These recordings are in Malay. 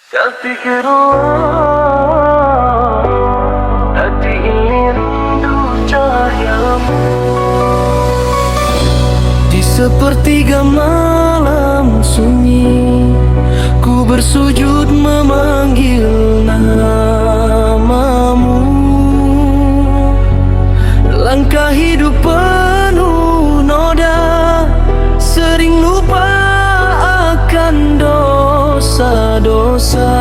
Astagfirullah, hati ini rindu cahayamu. Di sepertiga malam sunyi, ku bersujud memanggil namamu. Langkah hidup penuh noda, sering lupa akan dosa-dosa.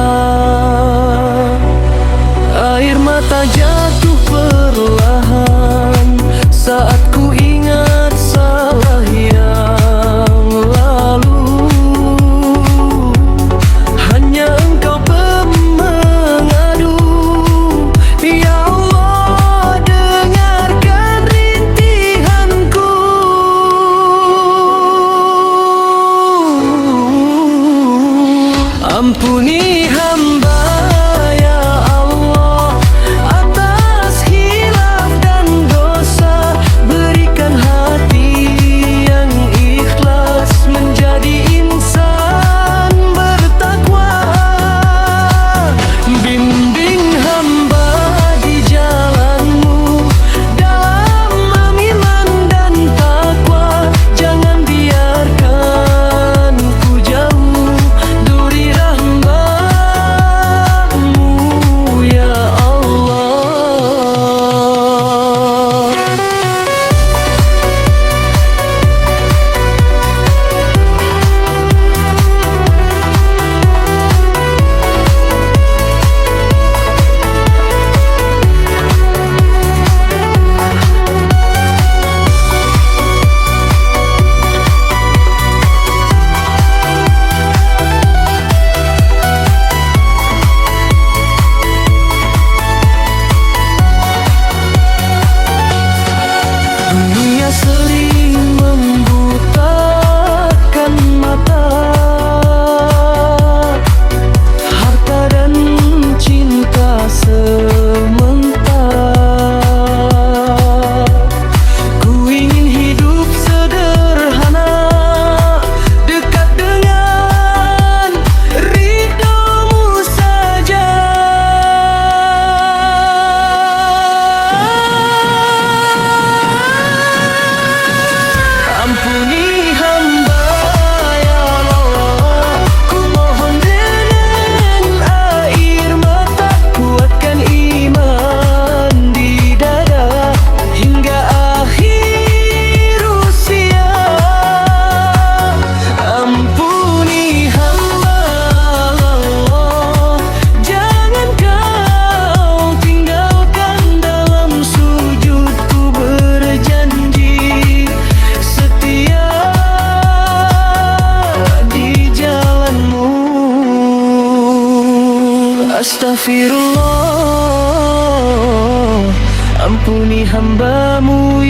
Air mata jatuh perlahan saat ku ingat salah yang lalu. Hanya Engkau pemengadu, ya Allah, dengarkan rintihanku. Ampuni hamba ya Allah atas hilaf dan dosa. Berikan hati yang ikhlas menjadi insan bertakwa. Bimbing hamba di jalanmu dalam iman dan takwa. Jangan biarkan ku jauh dari rahmat-Mu ya Allah. Dunia sering membutakan mata, harta dan cinta sementara. Ku ingin hidup sederhana, dekat dengan ridho-Mu saja. Ampuni hamba ya Allah, ku mohon dengan air mata. Kuatkan iman di dada hingga akhir usia. Ampuni hamba Allah, jangan Kau tinggalkan. Dalam sujudku berjanji setia di jalan-Mu. Astagfirullah, ampuni hamba-Mu